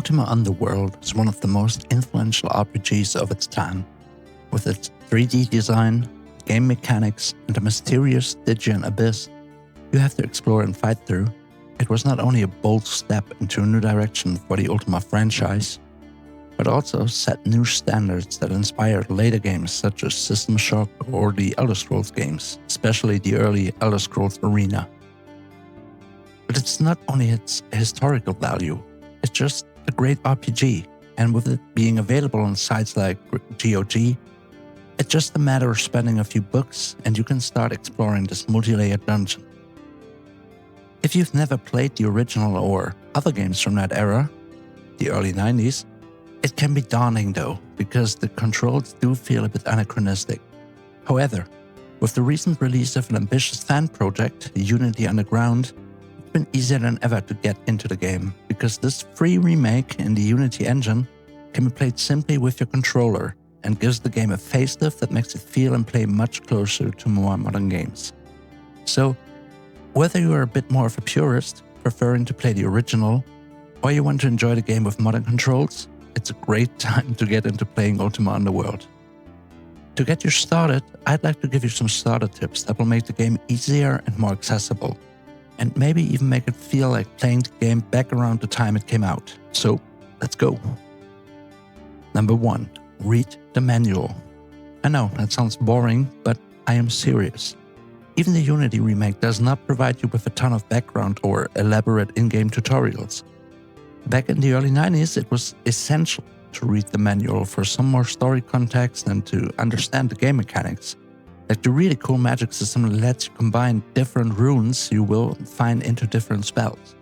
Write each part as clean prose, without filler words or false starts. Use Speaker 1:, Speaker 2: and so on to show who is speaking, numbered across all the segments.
Speaker 1: Ultima Underworld is one of the most influential RPGs of its time. With its 3D design, game mechanics, and the mysterious Stygian Abyss you have to explore and fight through, it was not only a bold step into a new direction for the Ultima franchise, but also set new standards that inspired later games such as System Shock or the Elder Scrolls games, especially the early Elder Scrolls Arena. But it's not only its historical value, it's just a great RPG, and with it being available on sites like GOG, it's just a matter of spending a few bucks and you can start exploring this multi-layered dungeon. If you've never played the original or other games from that era, the early 90s, it can be daunting though, because the controls do feel a bit anachronistic. However, with the recent release of an ambitious fan project, Unity Underground, it's been easier than ever to get into the game, because this free remake in the Unity engine can be played simply with your controller and gives the game a facelift that makes it feel and play much closer to more modern games. So, whether you are a bit more of a purist, preferring to play the original, or you want to enjoy the game with modern controls, it's a great time to get into playing Ultima Underworld. To get you started, I'd like to give you some starter tips that will make the game easier and more accessible, and maybe even make it feel like playing the game back around the time it came out. So, let's go. Number 1. Read the manual. I know, that sounds boring, but I am serious. Even the Unity remake does not provide you with a ton of background or elaborate in-game tutorials. Back in the early 90s, it was essential to read the manual for some more story context and to understand the game mechanics. Like the really cool magic system that lets you combine different runes you will find into different spells.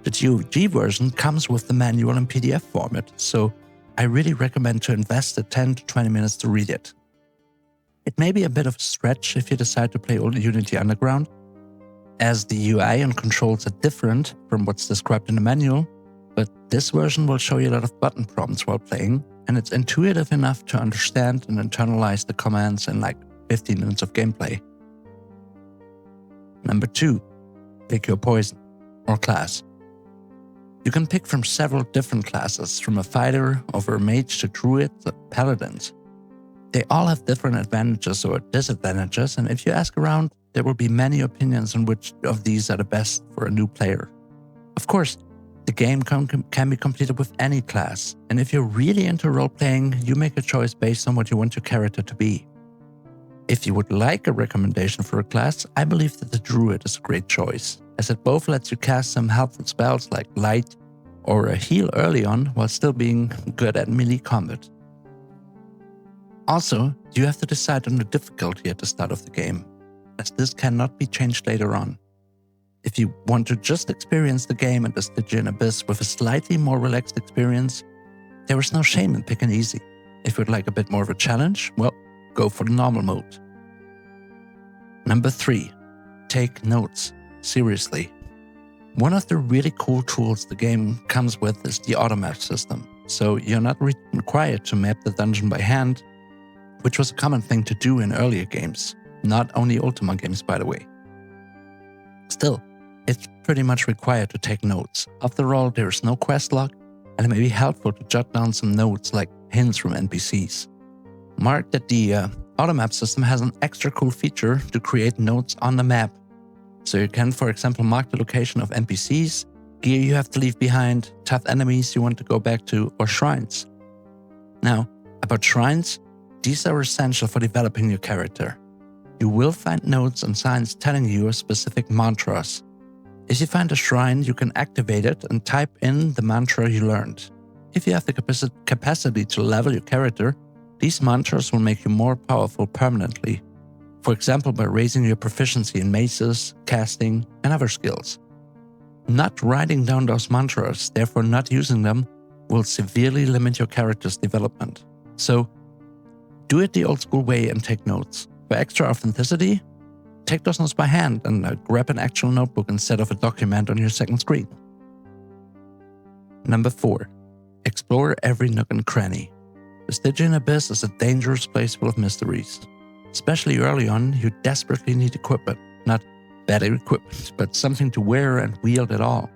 Speaker 1: The GOG version comes with the manual in PDF format, so I really recommend to invest the 10 to 20 minutes to read it. It may be a bit of a stretch if you decide to play Unity Underground, as the UI and controls are different from what's described in the manual, but this version will show you a lot of button prompts while playing, and it's intuitive enough to understand and internalize the commands in like 15 minutes of gameplay. Number 2. Pick your poison, or class. You can pick from several different classes, from a fighter over a mage to druids or paladins. They all have different advantages or disadvantages, and if you ask around, there will be many opinions on which of these are the best for a new player. Of course, the game can be completed with any class, and if you're really into role-playing, you make a choice based on what you want your character to be. If you would like a recommendation for a class, I believe that the druid is a great choice, as it both lets you cast some helpful spells like light or a heal early on while still being good at melee combat. Also, you have to decide on the difficulty at the start of the game, as this cannot be changed later on. If you want to just experience the game and the Stygian Abyss with a slightly more relaxed experience, there is no shame in picking easy. If you'd like a bit more of a challenge, well, go for the normal mode. Number 3. Take notes. Seriously. One of the really cool tools the game comes with is the automap system, so you're not required to map the dungeon by hand, which was a common thing to do in earlier games, not only Ultima games by the way. Still, it's pretty much required to take notes. After all, there is no quest log, and it may be helpful to jot down some notes like hints from NPCs. Mark that the automap system has an extra cool feature to create notes on the map. So you can, for example, mark the location of NPCs, gear you have to leave behind, tough enemies you want to go back to, or shrines. Now, about shrines, these are essential for developing your character. You will find notes and signs telling you specific mantras. If you find a shrine, you can activate it and type in the mantra you learned. If you have the capacity to level your character, these mantras will make you more powerful permanently. For example, by raising your proficiency in mazes, casting, and other skills. Not writing down those mantras, therefore not using them, will severely limit your character's development. So, do it the old school way and take notes. For extra authenticity, take those notes by hand and grab an actual notebook instead of a document on your second screen. Number 4. Explore every nook and cranny. The Stygian Abyss is a dangerous place full of mysteries. Especially early on, you desperately need equipment. Not better equipment, but something to wear and wield at all.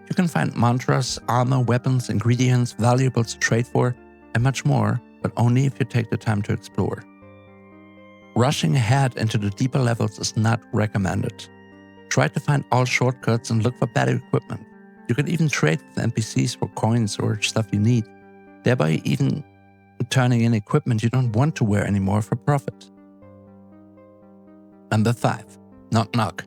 Speaker 1: You can find mantras, armor, weapons, ingredients, valuables to trade for, and much more, but only if you take the time to explore. Rushing ahead into the deeper levels is not recommended. Try to find all shortcuts and look for better equipment. You can even trade with NPCs for coins or stuff you need, thereby even turning in equipment you don't want to wear anymore for profit. Number 5. Knock knock.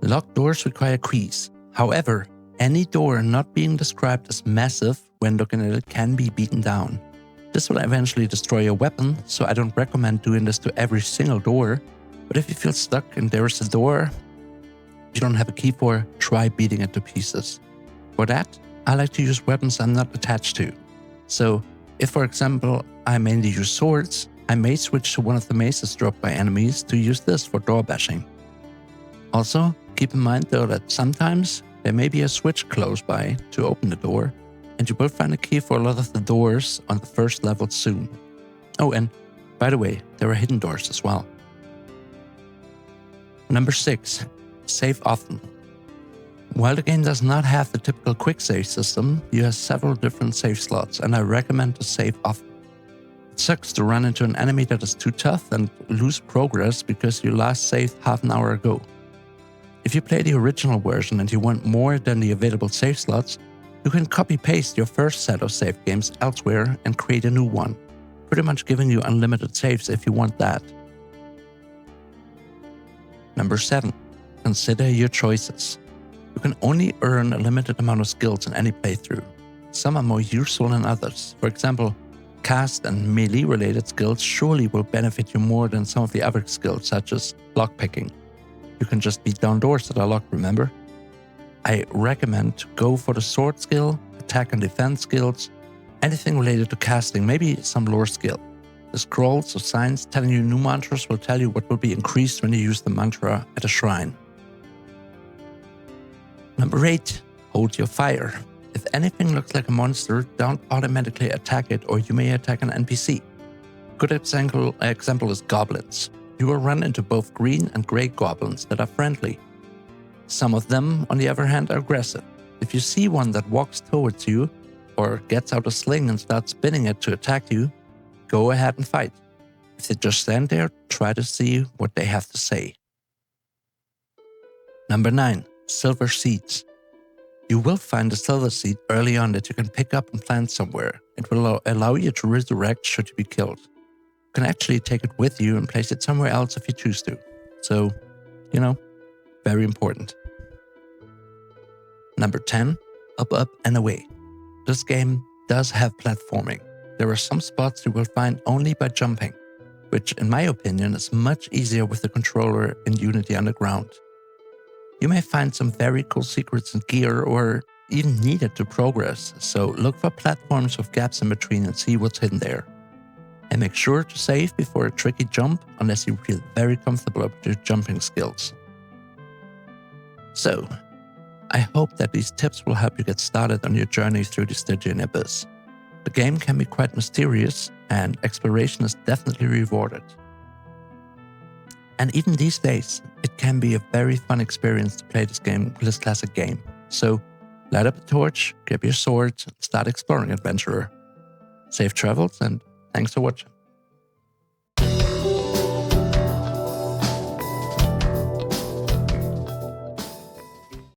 Speaker 1: Locked doors require keys. However, any door not being described as massive when looking at it can be beaten down. This will eventually destroy your weapon, so I don't recommend doing this to every single door, but if you feel stuck and there is a door you don't have a key for, try beating it to pieces. For that, I like to use weapons I'm not attached to. So, if for example I mainly use swords, I may switch to one of the maces dropped by enemies to use this for door bashing. Also, keep in mind though that sometimes there may be a switch close by to open the door, and you will find a key for a lot of the doors on the first level soon. Oh, and by the way, there are hidden doors as well. Number 6. Save often. While the game does not have the typical quick save system, you have several different save slots, and I recommend to save often. It sucks to run into an enemy that is too tough and lose progress because you last saved half an hour ago. If you play the original version and you want more than the available save slots, you can copy-paste your first set of save games elsewhere and create a new one, pretty much giving you unlimited saves if you want that. Number 7. Consider your choices. You can only earn a limited amount of skills in any playthrough. Some are more useful than others. For example, cast and melee related skills surely will benefit you more than some of the other skills such as lockpicking. You can just beat down doors that are locked, remember? I recommend to go for the sword skill, attack and defense skills, anything related to casting, maybe some lore skill. The scrolls or signs telling you new mantras will tell you what will be increased when you use the mantra at a shrine. Number 8. Hold your fire. If anything looks like a monster, don't automatically attack it or you may attack an NPC. Good example is goblins. You will run into both green and grey goblins that are friendly. Some of them, on the other hand, are aggressive. If you see one that walks towards you or gets out a sling and starts spinning it to attack you, go ahead and fight. If they just stand there, try to see what they have to say. Number 9. Silver seeds. You will find a silver seed early on that you can pick up and plant somewhere. It will allow you to resurrect should you be killed. You can actually take it with you and place it somewhere else if you choose to. So, very important. Number 10. Up, up, and away. This game does have platforming. There are some spots you will find only by jumping, which in my opinion is much easier with the controller in Unity Underground. You may find some very cool secrets and gear or even need it to progress, so look for platforms with gaps in between and see what's hidden there. And make sure to save before a tricky jump unless you feel very comfortable with your jumping skills. So, I hope that these tips will help you get started on your journey through the Stygian Abyss. The game can be quite mysterious and exploration is definitely rewarded. And even these days, it can be a very fun experience to play this classic game. So, light up a torch, grab your sword, and start exploring, adventurer. Safe travels, and thanks for watching.